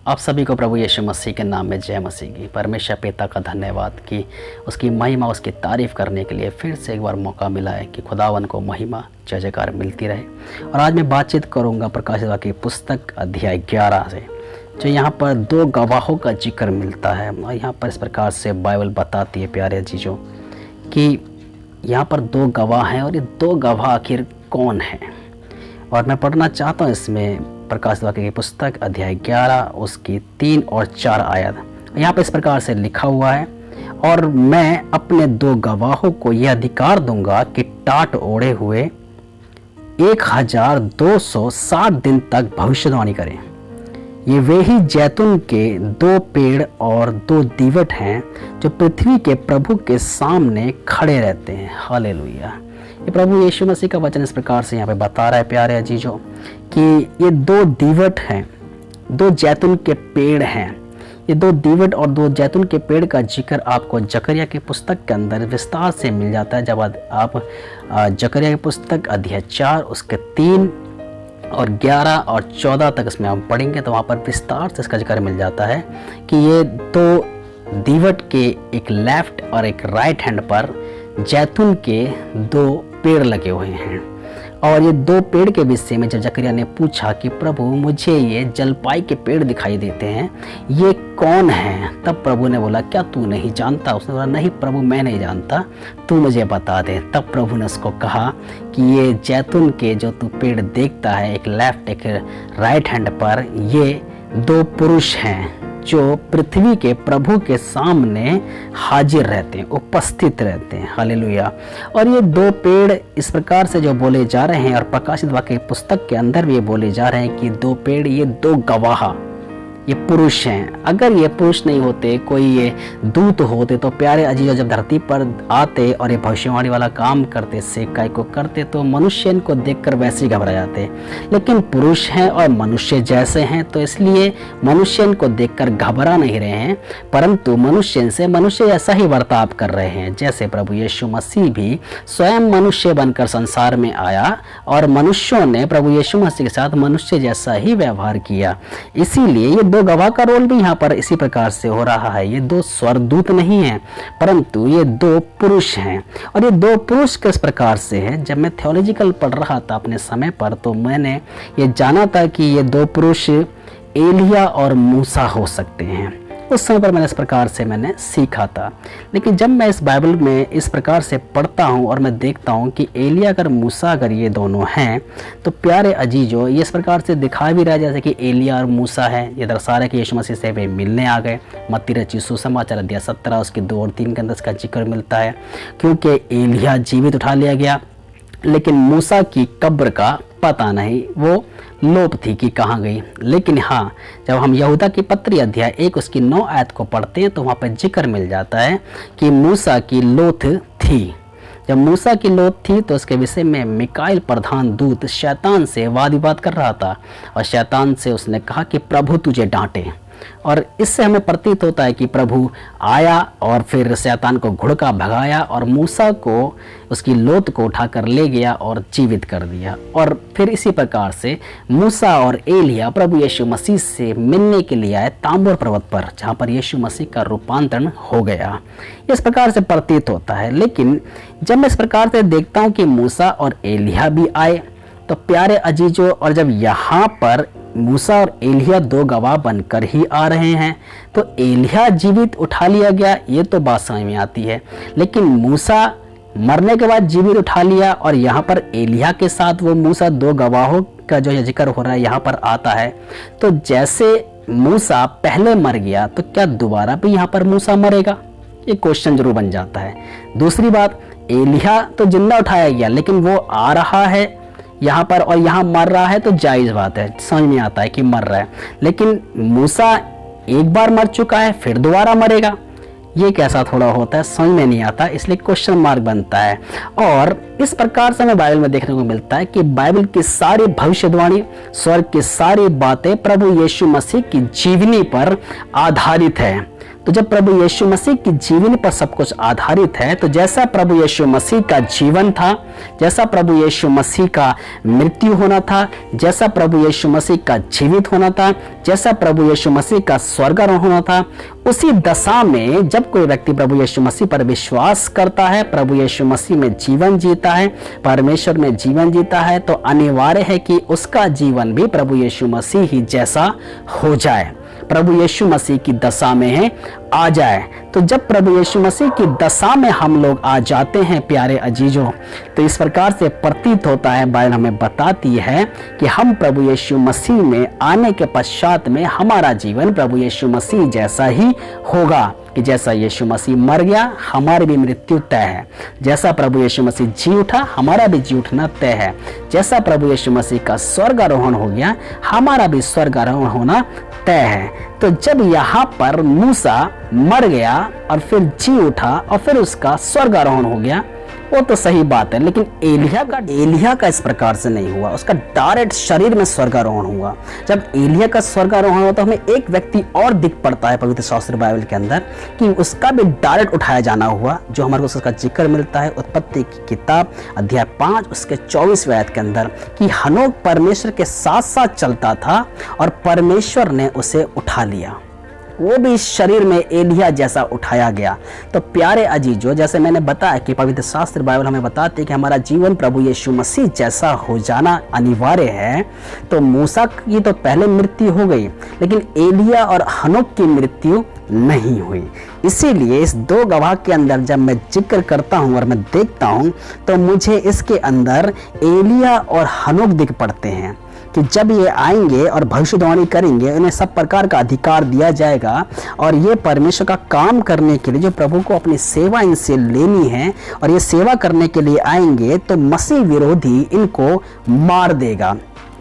आप सभी को प्रभु यीशु मसीह के नाम में जय मसीह की। परमेश्वर पिता का धन्यवाद कि उसकी महिमा, उसकी तारीफ़ करने के लिए फिर से एक बार मौका मिला है कि खुदावन को महिमा जय जयकार मिलती रहे। और आज मैं बातचीत करूंगा प्रकाशित वाक्य की पुस्तक अध्याय 11 से, जो यहाँ पर दो गवाहों का जिक्र मिलता है। और यहाँ पर इस प्रकार से बाइबल बताती है प्यारे अजीजों कि यहाँ पर दो गवाह हैं और ये दो गवाह आखिर कौन हैं। और मैं पढ़ना चाहता हूँ इसमें प्रकाशित वाक्य की पुस्तक अध्याय 11 उसकी 3 और 4 आयत। यहाँ पे इस प्रकार से लिखा हुआ है, और मैं अपने दो गवाहों को यह अधिकार दूंगा कि टाट ओढ़े हुए 1260 दिन तक भविष्यवाणी करें। ये वे ही जैतून के दो पेड़ और दो दीवट हैं जो पृथ्वी के प्रभु के सामने खड़े रहते हैं। हालेलुया। ये प्रभु यीशु मसीह का वचन इस प्रकार से यहाँ पे बता रहा है प्यारे अजीजों कि ये दो दीवट हैं, दो जैतून के पेड़ हैं। ये दो दीवट और दो जैतून के पेड़ का जिक्र आपको जकरिया की पुस्तक के अंदर विस्तार से मिल जाता है। जब आप जकरिया की पुस्तक अध्याय 4 उसके 3 और 11 और 14 तक इसमें हम पढ़ेंगे तो वहाँ पर विस्तार से इसका जिक्र मिल जाता है कि ये दो दीवट के एक लेफ्ट और एक राइट हैंड पर जैतून के दो पेड़ लगे हुए हैं। और ये दो पेड़ के विषय में जब जकरिया ने पूछा कि प्रभु मुझे ये जलपाई के पेड़ दिखाई देते हैं, ये कौन हैं? तब प्रभु ने बोला क्या तू नहीं जानता? उसने बोला नहीं प्रभु मैं नहीं जानता, तू मुझे बता दे। तब प्रभु ने उसको कहा कि ये जैतून के जो तू पेड़ देखता है एक लेफ्ट एक राइट हैंड पर, ये दो पुरुष हैं जो पृथ्वी के प्रभु के सामने हाजिर रहते हैं, उपस्थित रहते हैं। हालेलुया। और ये दो पेड़ इस प्रकार से जो बोले जा रहे हैं और प्रकाशित वाक्य पुस्तक के अंदर भी ये बोले जा रहे हैं कि दो पेड़, ये दो गवाह, ये पुरुष हैं। अगर ये पुरुष नहीं होते, कोई ये दूत होते तो प्यारे अजीजों जब धरती पर आते और ये भविष्यवाणी वाला काम करते, सेवकाई को करते, तो मनुष्य इनको देखकर वैसे ही घबरा जाते। लेकिन पुरुष हैं और मनुष्य जैसे हैं, तो इसलिए मनुष्य इनको देखकर घबरा नहीं रहे हैं, परंतु मनुष्य से मनुष्य ऐसा ही बर्ताव कर रहे हैं जैसे प्रभु यीशु मसीह भी स्वयं मनुष्य बनकर संसार में आया और मनुष्यों ने प्रभु यीशु मसीह के साथ मनुष्य जैसा ही व्यवहार किया। इसीलिए ये दो गवाह का रोल भी यहाँ पर इसी प्रकार से हो रहा है। ये दो स्वर्गदूत नहीं हैं, परंतु ये दो पुरुष हैं। और ये दो पुरुष किस प्रकार से हैं? जब मैं थियोलॉजिकल पढ़ रहा था अपने समय पर, तो मैंने ये जाना था कि ये दो पुरुष एलिया और मूसा हो सकते हैं। उस समय पर मैंने इस प्रकार से मैंने सीखा था। लेकिन जब मैं इस बाइबल में इस प्रकार से पढ़ता हूँ और मैं देखता हूँ कि एलिया अगर मूसा अगर ये दोनों हैं, तो प्यारे अजीजों ये इस प्रकार से दिखा भी रहा है जैसे कि एलिया और मूसा है। ये दर्शा रहा है कि यीशु मसीह से वे मिलने आ गए। मत्ती रचित सुसमाचार अध्याय 17 उसके 2 और 3 के अंदर इसका जिक्र मिलता है, क्योंकि एलिया जीवित उठा लिया गया, लेकिन मूसा की कब्र का पता नहीं, वो लोप थी कि कहाँ गई। लेकिन हाँ, जब हम यहूदा की पत्री अध्याय 1 उसकी 9 आयत को पढ़ते हैं तो वहाँ पर जिक्र मिल जाता है कि मूसा की लोथ थी। जब मूसा की लोथ थी तो उसके विषय में मिकाइल प्रधान दूत शैतान से वाद विवाद कर रहा था, और शैतान से उसने कहा कि प्रभु तुझे डांटे। और इससे हमें प्रतीत होता है कि प्रभु आया और फिर शैतान को घुड़का भगाया और मूसा को उसकी लोथ को उठाकर ले गया और जीवित कर दिया। और फिर इसी प्रकार से मूसा और एलिया प्रभु यीशु मसीह से मिलने के लिए आए तांबोर पर्वत पर, जहाँ पर यीशु मसीह का रूपांतरण हो गया। इस प्रकार से प्रतीत होता है। लेकिन जब मैं इस प्रकार से देखता हूँ कि मूसा और एलिया भी आए, तो प्यारे अजीजों, और जब यहाँ पर मूसा और एलिया दो गवाह बनकर ही आ रहे हैं, तो एलिया जीवित उठा लिया गया, ये तो बात समझ में आती है। लेकिन मूसा मरने के बाद जीवित उठा लिया, और यहाँ पर एलिया के साथ वो मूसा दो गवाहों का जो जिक्र हो रहा है यहाँ पर आता है। तो जैसे मूसा पहले मर गया, तो क्या दोबारा भी यहाँ पर मूसा मरेगा? ये क्वेश्चन जरूर बन जाता है। दूसरी बात, एलिया तो जिंदा उठाया गया, लेकिन वो आ रहा है यहाँ पर और यहाँ मर रहा है, तो जायज़ बात है, समझ में आता है कि मर रहा है। लेकिन मूसा एक बार मर चुका है, फिर दोबारा मरेगा, ये कैसा थोड़ा होता है, समझ में नहीं आता, इसलिए क्वेश्चन मार्क बनता है। और इस प्रकार से हमें बाइबल में देखने को मिलता है कि बाइबल की सारी भविष्यवाणी, स्वर्ग की सारी बातें प्रभु यीशु मसीह की जीवनी पर आधारित है। तो जब प्रभु यीशु मसीह की जीवन पर सब कुछ आधारित है, तो जैसा प्रभु यीशु मसीह का जीवन था, जैसा प्रभु यीशु मसीह का मृत्यु होना था, जैसा प्रभु यीशु मसीह का जीवित होना था, जैसा प्रभु यीशु मसीह का स्वर्गारोहण होना था, उसी दशा में जब कोई व्यक्ति प्रभु यीशु मसीह पर विश्वास करता है, प्रभु यीशु मसीह में जीवन जीता है, परमेश्वर में जीवन जीता है, तो अनिवार्य है कि उसका जीवन भी प्रभु यीशु मसीह ही जैसा हो जाए, प्रभु यीशु मसीह की दशा में आ जाए। तो जब प्रभु यीशु मसीह की दशा में हम लोग आ जाते हैं प्यारे अजीजों, तो इस प्रकार से प्रतीत होता है, बाइबल हमें बताती है कि हम प्रभु यीशु मसीह में आने के पश्चात में हमारा जीवन प्रभु यीशु मसीह जैसा ही होगा, कि जैसा यीशु मसीह मर गया हमारी भी मृत्यु तय है, जैसा प्रभु यीशु मसीह जी उठा हमारा भी जी उठना तय है, जैसा प्रभु यीशु मसीह का स्वर्गारोहण हो गया हमारा भी स्वर्गारोहण होना तय है। तो जब यहाँ पर मूसा मर गया और फिर जी उठा और फिर उसका स्वर्गारोहण हो गया, वो तो सही बात है, लेकिन एलिया का इस प्रकार से नहीं हुआ, उसका डायरेक्ट शरीर में स्वर्गारोहण हुआ। जब एलिया का स्वर्गारोहण हुआ तो हमें एक व्यक्ति और दिख पड़ता है पवित्र शास्त्र बाइबल के अंदर कि उसका भी डायरेक्ट उठाया जाना हुआ, जो हमारे को उसका जिक्र मिलता है उत्पत्ति की किताब अध्याय 5 उसके 24वें आयत के अंदर, कि हनोक परमेश्वर के साथ साथ चलता था और परमेश्वर ने उसे उठा लिया, वो भी इस शरीर में एलिया जैसा उठाया गया। तो प्यारे अजीजों, जैसे मैंने बताया कि पवित्र शास्त्र बाइबल हमें बताते हैं कि हमारा जीवन प्रभु यीशु मसीह जैसा हो जाना अनिवार्य है। तो मूसा की तो पहले मृत्यु हो गई, लेकिन एलिया और हनोक की मृत्यु नहीं हुई। इसीलिए इस दो गवाह के अंदर जब मैं जिक्र करता हूं और मैं देखता हूं, तो मुझे इसके अंदर एलिया और हनोक दिख पड़ते हैं कि जब ये आएंगे और भविष्यवाणी करेंगे, उन्हें सब प्रकार का अधिकार दिया जाएगा और ये परमेश्वर का काम करने के लिए, जो प्रभु को अपनी सेवा इनसे लेनी है और ये सेवा करने के लिए आएंगे, तो मसीह विरोधी इनको मार देगा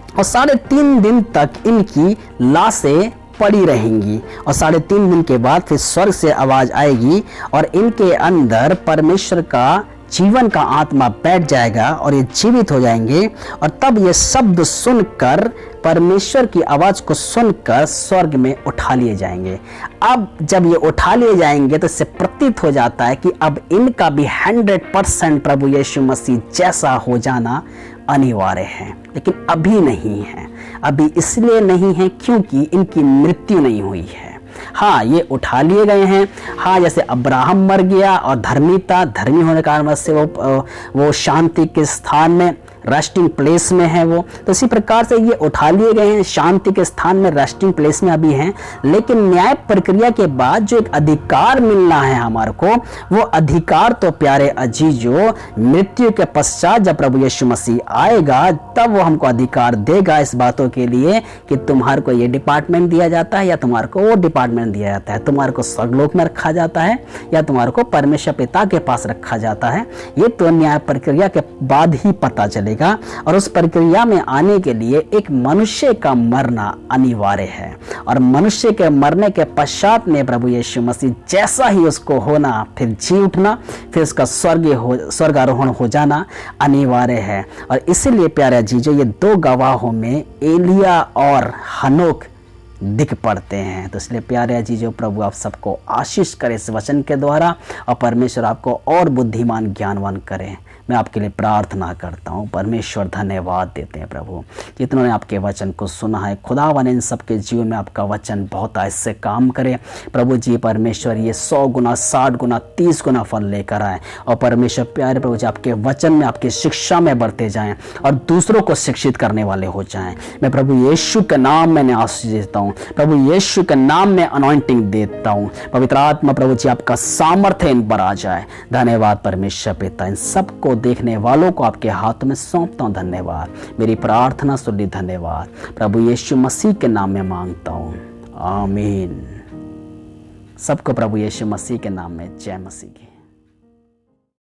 और 3.5 दिन तक इनकी लाशें पड़ी रहेंगी और 3.5 दिन के बाद फिर स्वर्ग से आवाज आएगी और इनके अंदर परमेश्वर का जीवन का आत्मा बैठ जाएगा और ये जीवित हो जाएंगे और तब ये शब्द सुनकर, परमेश्वर की आवाज को सुनकर स्वर्ग में उठा लिए जाएंगे। अब जब ये उठा लिए जाएंगे तो इससे प्रतीत हो जाता है कि अब इनका भी 100% प्रभु यीशु मसीह जैसा हो जाना अनिवार्य है, लेकिन अभी नहीं है। अभी इसलिए नहीं है क्योंकि इनकी मृत्यु नहीं हुई है। हाँ, ये उठा लिए गए हैं। हाँ, जैसे अब्राहम मर गया और धर्मी होने के कारण से वो शांति के स्थान में, रेस्टिंग प्लेस में है वो, तो इसी प्रकार से ये उठा लिए गए हैं, शांति के स्थान में, रेस्टिंग प्लेस में अभी हैं। लेकिन न्याय प्रक्रिया के बाद जो एक अधिकार मिलना है हमारे को, वो अधिकार तो प्यारे अजीजों मृत्यु के पश्चात जब प्रभु यीशु मसीह आएगा तब वो हमको अधिकार देगा इस बातों के लिए कि तुम्हारे को ये डिपार्टमेंट दिया जाता है या तुम्हारे को वो डिपार्टमेंट दिया जाता है, तुम्हारे को स्वर्गलोक में रखा जाता है या तुम्हारे को परमेश्वर पिता के पास रखा जाता है। ये तो न्याय प्रक्रिया के बाद ही पता चलेगा। और उस प्रक्रिया में आने के लिए एक मनुष्य का मरना अनिवार्य है और मनुष्य के मरने के पश्चात में प्रभु यीशु मसीह जैसा ही उसको होना, फिर जी उठना, फिर उसका स्वर्गारोहण हो जाना अनिवार्य है। और इसीलिए प्यारे जीजो, ये दो गवाहों में एलिया और हनोक दिख पड़ते हैं। तो इसलिए प्यारे अजीजों, प्रभु आप सबको आशीष करे इस वचन के द्वारा और परमेश्वर आपको और बुद्धिमान ज्ञानवान करे। मैं आपके लिए प्रार्थना करता हूँ। परमेश्वर धन्यवाद देते हैं प्रभु, जितनों ने आपके वचन को सुना है, खुदावन इन सबके जीवन में आपका वचन बहुत ऐसे काम करे प्रभु जी। परमेश्वर ये 100 गुना, 60 गुना, 30 गुना फल लेकर आए और परमेश्वर प्यारे प्रभु जी आपके वचन में, आपकी शिक्षा में बढ़ते जाएं और दूसरों को शिक्षित करने वाले हो जाएं। मैं प्रभु यीशु के नाम में आशीष देता हूँ, प्रभु यीशु के नाम में अनॉइंटिंग देता हूँ। पवित्र आत्मा प्रभु जी आपका सामर्थ्य इन पर आ जाए। धन्यवाद परमेश्वर पिता, इन सबको देखने वालों को आपके हाथ में सौंपता हूँ। धन्यवाद, मेरी प्रार्थना सुनी। धन्यवाद प्रभु यीशु मसीह के नाम में मांगता हूँ, आमीन। सबको प्रभु यीशु मसीह के नाम में जय मसीह की।